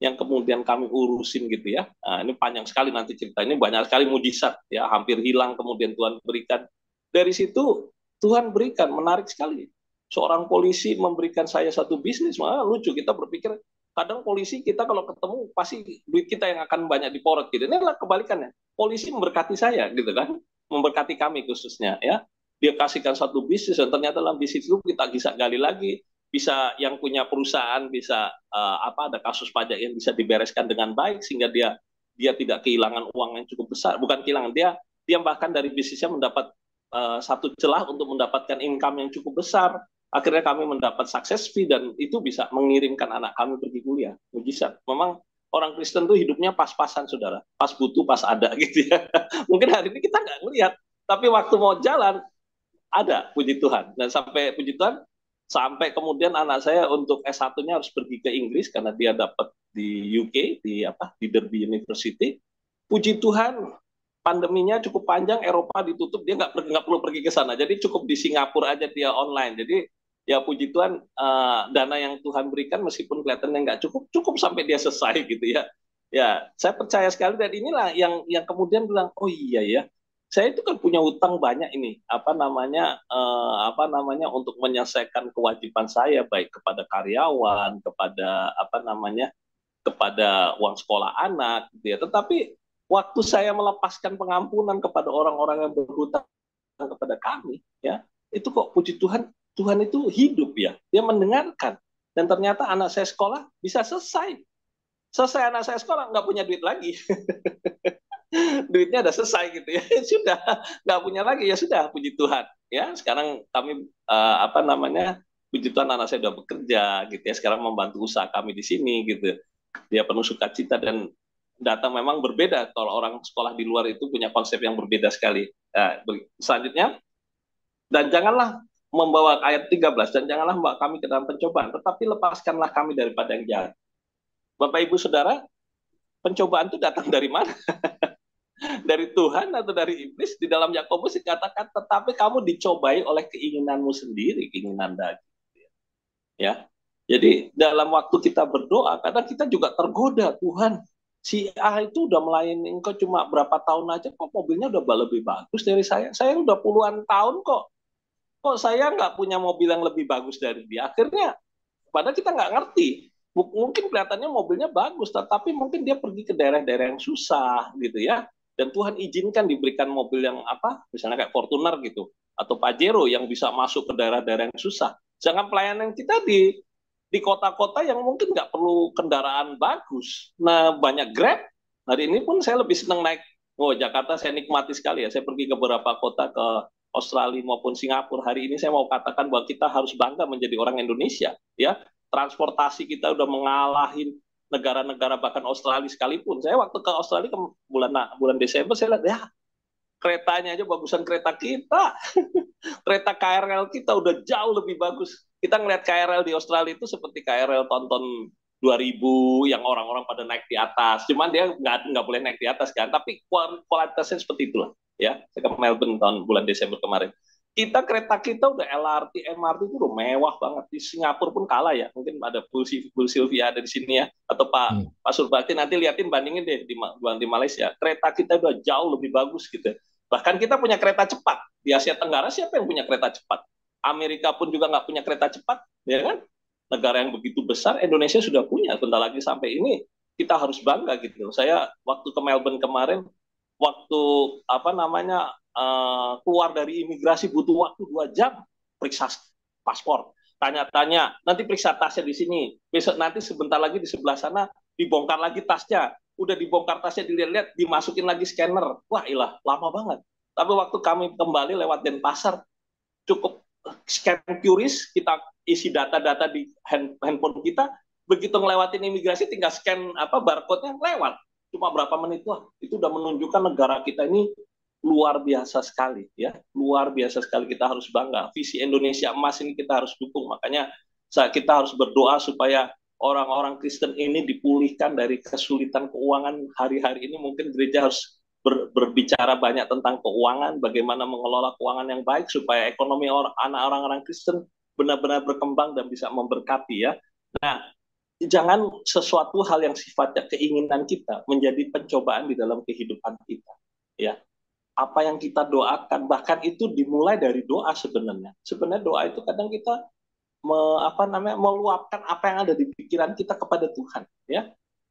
yang kemudian kami urusin gitu ya. Nah, ini panjang sekali nanti cerita, ini banyak sekali mujizat ya, hampir hilang kemudian Tuhan berikan. Dari situ Tuhan berikan, menarik sekali. Seorang polisi memberikan saya satu bisnis, malah lucu, kita berpikir kadang polisi kita kalau ketemu pasti duit kita yang akan banyak diporot gitu. Ini adalah kebalikannya. Polisi memberkati saya gitu kan, memberkati kami khususnya ya. Dia kasihkan satu bisnis dan ternyata dalam bisnis itu kita bisa gali lagi, bisa yang punya perusahaan bisa ada kasus pajak yang bisa dibereskan dengan baik sehingga dia tidak kehilangan uang yang cukup besar. Bukan kehilangan, dia bahkan dari bisnisnya mendapat satu celah untuk mendapatkan income yang cukup besar. Akhirnya kami mendapat success fee dan itu bisa mengirimkan anak kami pergi kuliah. Mujizat. Memang orang Kristen tuh hidupnya pas-pasan, saudara. Pas butuh, pas ada gitu ya. Mungkin hari ini kita nggak ngelihat, tapi waktu mau jalan ada, puji Tuhan. Dan sampai puji Tuhan, sampai kemudian anak saya untuk S1-nya harus pergi ke Inggris karena dia dapat di UK, di Derby University. Puji Tuhan, pandeminya cukup panjang, Eropa ditutup, dia nggak perlu pergi ke sana. Jadi cukup di Singapura aja dia online. Jadi ya puji Tuhan, dana yang Tuhan berikan meskipun kelihatannya nggak cukup sampai dia selesai gitu ya. Ya, saya percaya sekali dan inilah yang kemudian bilang, oh iya ya, saya itu kan punya utang banyak ini, apa namanya untuk menyelesaikan kewajiban saya baik kepada karyawan, kepada uang sekolah anak, gitu ya. Tetapi waktu saya melepaskan pengampunan kepada orang-orang yang berhutang kepada kami, ya itu kok puji Tuhan, Tuhan itu hidup ya, dia mendengarkan dan ternyata anak saya sekolah bisa selesai anak saya sekolah nggak punya duit lagi. Duitnya udah selesai gitu ya, sudah nggak punya lagi, ya sudah puji Tuhan ya. Sekarang kami puji Tuhan anak saya udah bekerja gitu ya, sekarang membantu usaha kami di sini gitu. Dia penuh sukacita dan data memang berbeda kalau orang sekolah di luar itu punya konsep yang berbeda sekali. Nah, selanjutnya, dan janganlah membawa ayat 13, dan janganlah membawa kami ke dalam pencobaan, tetapi lepaskanlah kami daripada yang jahat. Bapak Ibu Saudara, pencobaan itu datang dari mana? Dari Tuhan atau dari iblis? Di dalam Yakobus dikatakan, tetapi kamu dicobai oleh keinginanmu sendiri, keinginan daging. Ya, jadi dalam waktu kita berdoa, kadang kita juga tergoda, Tuhan, si A itu udah melayani engkau cuma berapa tahun aja, kok mobilnya udah lebih bagus dari saya udah puluhan tahun kok saya nggak punya mobil yang lebih bagus dari dia. Akhirnya, padahal kita nggak ngerti, mungkin kelihatannya mobilnya bagus, tetapi mungkin dia pergi ke daerah-daerah yang susah gitu ya, dan Tuhan izinkan diberikan mobil yang misalnya kayak Fortuner gitu, atau Pajero yang bisa masuk ke daerah-daerah yang susah. Jangan pelayanan kita di kota-kota yang mungkin nggak perlu kendaraan bagus. Nah, banyak Grab. Hari ini pun saya lebih senang naik. Oh, Jakarta saya nikmati sekali ya. Saya pergi ke beberapa kota ke Australia maupun Singapura. Hari ini saya mau katakan bahwa kita harus bangga menjadi orang Indonesia. Ya, transportasi kita udah mengalahin negara-negara bahkan Australia sekalipun. Saya waktu ke Australia ke bulan bulan Desember saya lihat ya keretanya aja bagusan kereta kita. Kereta KRL kita udah jauh lebih bagus. Kita ngeliat KRL di Australia itu seperti KRL tonton 2000 yang orang-orang pada naik di atas. Cuman dia nggak boleh naik di atas kan. Tapi kualitasnya seperti itulah. Ya, saya ke Melbourne tahun bulan Desember kemarin. Kita kereta kita udah LRT, MRT itu udah mewah banget. Di Singapura pun kalah ya. Mungkin ada Bu Sylvia ada di sini ya. Atau Pak Surbakti nanti liatin bandingin deh di Malaysia. Kereta kita udah jauh lebih bagus gitu. Bahkan kita punya kereta cepat. Di Asia Tenggara siapa yang punya kereta cepat? Amerika pun juga nggak punya kereta cepat, ya kan? Negara yang begitu besar, Indonesia sudah punya. Bentar lagi sampai ini, kita harus bangga gitu. Saya waktu ke Melbourne kemarin, waktu apa namanya keluar dari imigrasi butuh waktu 2 jam periksa paspor. Tanya-tanya, nanti periksa tasnya di sini. Besok nanti sebentar lagi di sebelah sana dibongkar lagi tasnya. Udah dibongkar tasnya, dilihat-lihat, dimasukin lagi scanner. Wah, ilah, lama banget. Tapi waktu kami kembali lewat Denpasar, cukup scan QRIS, kita isi data-data di handphone kita, begitu ngelewatin imigrasi tinggal scan barcode-nya lewat. Cuma berapa menit lah, itu udah menunjukkan negara kita ini luar biasa sekali ya. Luar biasa sekali, kita harus bangga. Visi Indonesia Emas ini kita harus dukung. Makanya kita harus berdoa supaya orang-orang Kristen ini dipulihkan dari kesulitan keuangan hari-hari ini. Mungkin gereja harus berbicara banyak tentang keuangan, bagaimana mengelola keuangan yang baik supaya ekonomi orang-orang Kristen benar-benar berkembang dan bisa memberkati ya. Nah, jangan sesuatu hal yang sifatnya keinginan kita menjadi pencobaan di dalam kehidupan kita. Ya, apa yang kita doakan bahkan itu dimulai dari doa sebenarnya. Sebenarnya doa itu kadang kita meluapkan apa yang ada di pikiran kita kepada Tuhan. Ya.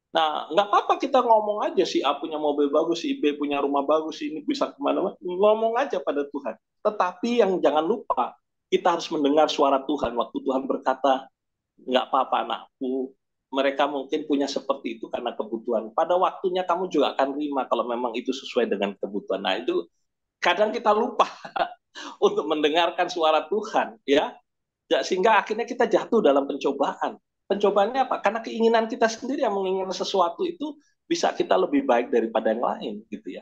Nah, nggak apa-apa kita ngomong aja, si A punya mobil bagus, si B punya rumah bagus, ini bisa kemana-mana, ngomong aja pada Tuhan. Tetapi yang jangan lupa, kita harus mendengar suara Tuhan. Waktu Tuhan berkata, nggak apa-apa anakku, mereka mungkin punya seperti itu karena kebutuhan. Pada waktunya kamu juga akan terima kalau memang itu sesuai dengan kebutuhan. Nah, itu kadang kita lupa untuk mendengarkan suara Tuhan, ya. Sehingga akhirnya kita jatuh dalam pencobaan. Pencobaannya apa? Karena keinginan kita sendiri yang menginginkan sesuatu itu bisa kita lebih baik daripada yang lain, gitu ya.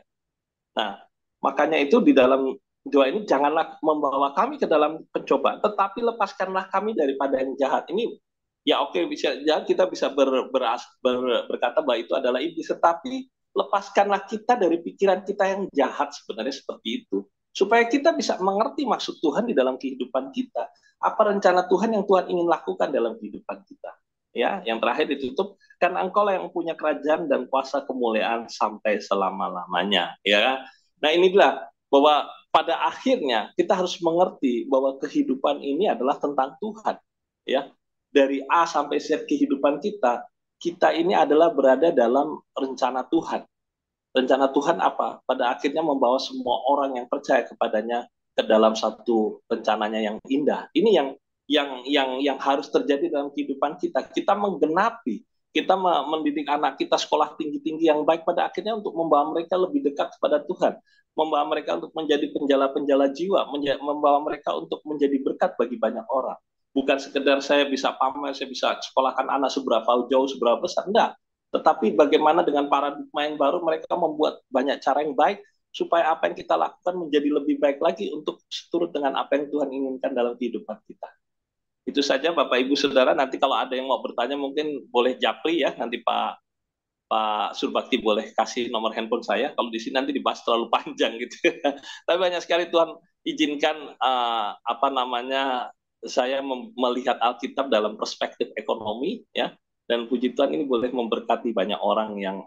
Nah, makanya itu di dalam doa ini janganlah membawa kami ke dalam pencobaan, tetapi lepaskanlah kami daripada yang jahat. Ini ya oke, bisa ya kita bisa berkata bahwa itu adalah iblis, tetapi lepaskanlah kita dari pikiran kita yang jahat sebenarnya seperti itu, supaya kita bisa mengerti maksud Tuhan di dalam kehidupan kita. Apa rencana Tuhan yang Tuhan ingin lakukan dalam kehidupan kita. Ya, yang terakhir ditutup, karena Engkau yang punya kerajaan dan kuasa kemuliaan sampai selama-lamanya. Ya, nah inilah bahwa pada akhirnya kita harus mengerti bahwa kehidupan ini adalah tentang Tuhan. Ya, dari A sampai Z kehidupan kita, kita ini adalah berada dalam rencana Tuhan. Rencana Tuhan apa? Pada akhirnya membawa semua orang yang percaya kepadanya ke dalam satu rencananya yang indah. Ini yang harus terjadi dalam kehidupan kita. Kita menggenapi, kita mendidik anak kita sekolah tinggi-tinggi yang baik pada akhirnya untuk membawa mereka lebih dekat kepada Tuhan, membawa mereka untuk menjadi penjala-penjala jiwa, membawa mereka untuk menjadi berkat bagi banyak orang. Bukan sekedar saya bisa pamer, saya bisa sekolahkan anak seberapa jauh, seberapa besar, enggak. Tetapi bagaimana dengan paradigma yang baru, mereka membuat banyak cara yang baik supaya apa yang kita lakukan menjadi lebih baik lagi untuk seturut dengan apa yang Tuhan inginkan dalam kehidupan kita. Itu saja Bapak Ibu Saudara, nanti kalau ada yang mau bertanya mungkin boleh japri ya, nanti Pak Surbakti boleh kasih nomor handphone saya, kalau di sini nanti dibahas terlalu panjang gitu. Tapi banyak sekali Tuhan izinkan saya melihat Alkitab dalam perspektif ekonomi ya, dan puji Tuhan ini boleh memberkati banyak orang yang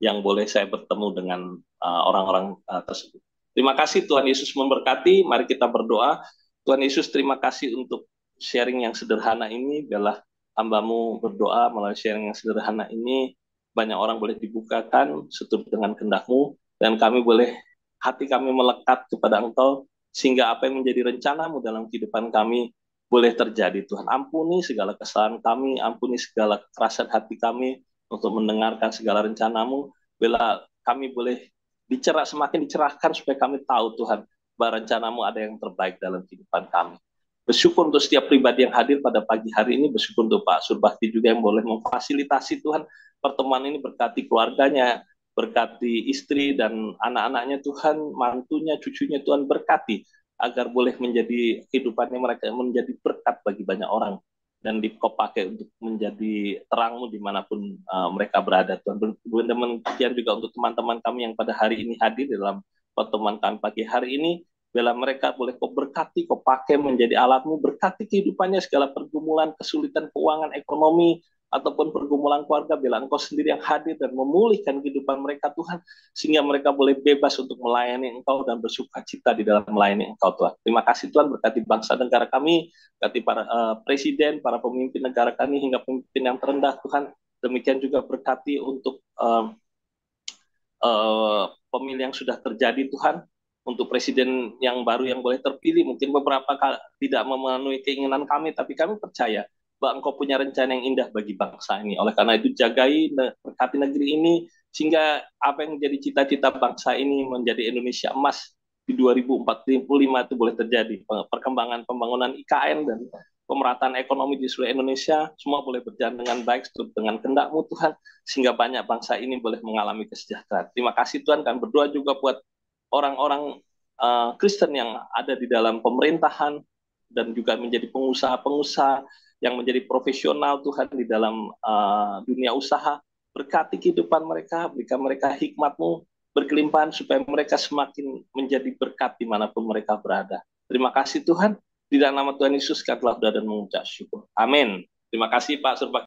yang boleh saya bertemu dengan orang-orang tersebut. Terima kasih, Tuhan Yesus memberkati. Mari kita berdoa. Tuhan Yesus, terima kasih untuk sharing yang sederhana ini. Biarlah hamba-Mu berdoa melalui sharing yang sederhana ini. Banyak orang boleh dibukakan seturut dengan kehendak-Mu. Dan hati kami melekat kepada Engkau. Sehingga apa yang menjadi rencana-Mu dalam kehidupan kami boleh terjadi. Tuhan, ampuni segala kesalahan kami, ampuni segala kerasan hati kami untuk mendengarkan segala rencanamu. Bila kami boleh semakin dicerahkan supaya kami tahu Tuhan, bahwa rencanamu ada yang terbaik dalam kehidupan kami. Bersyukur untuk setiap pribadi yang hadir pada pagi hari ini, bersyukur untuk Pak Surbakti juga yang boleh memfasilitasi Tuhan pertemuan ini, berkati keluarganya, berkati istri dan anak-anaknya Tuhan, mantunya, cucunya Tuhan berkati, agar boleh menjadi kehidupannya mereka menjadi berkat bagi banyak orang dan Kau pakai untuk menjadi terangmu dimanapun mereka berada Tuhan. Demikian juga untuk teman-teman kami yang pada hari ini hadir dalam pertemuan kami pagi hari ini, bila mereka boleh Kau berkati, Kau pakai menjadi alatmu, berkati kehidupannya, segala pergumulan, kesulitan keuangan, ekonomi, ataupun pergumulan keluarga, bila Engkau sendiri yang hadir dan memulihkan kehidupan mereka Tuhan, sehingga mereka boleh bebas untuk melayani Engkau dan bersuka cita di dalam melayani Engkau Tuhan. Terima kasih Tuhan, berkati bangsa negara kami, berkati para presiden, para pemimpin negara kami, hingga pemimpin yang terendah Tuhan. Demikian juga berkati untuk pemilihan yang sudah terjadi Tuhan, untuk presiden yang baru yang boleh terpilih, mungkin beberapa tidak memenuhi keinginan kami, tapi kami percaya bahwa Engkau punya rencana yang indah bagi bangsa ini. Oleh karena itu, jagai, berkati negeri ini, sehingga apa yang menjadi cita-cita bangsa ini menjadi Indonesia emas di 2045 itu boleh terjadi. Perkembangan pembangunan IKN dan pemerataan ekonomi di seluruh Indonesia, semua boleh berjalan dengan baik, dengan kehendak-Mu Tuhan, sehingga banyak bangsa ini boleh mengalami kesejahteraan. Terima kasih Tuhan, kan berdoa juga buat orang-orang Kristen yang ada di dalam pemerintahan, dan juga menjadi pengusaha-pengusaha yang menjadi profesional Tuhan di dalam dunia usaha. Berkati kehidupan mereka, berikan mereka hikmat-Mu berkelimpahan, supaya mereka semakin menjadi berkat dimanapun mereka berada. Terima kasih Tuhan, di dalam nama Tuhan Yesus kami telah dan mengucap syukur. Amin. Terima kasih Pak Surbakti.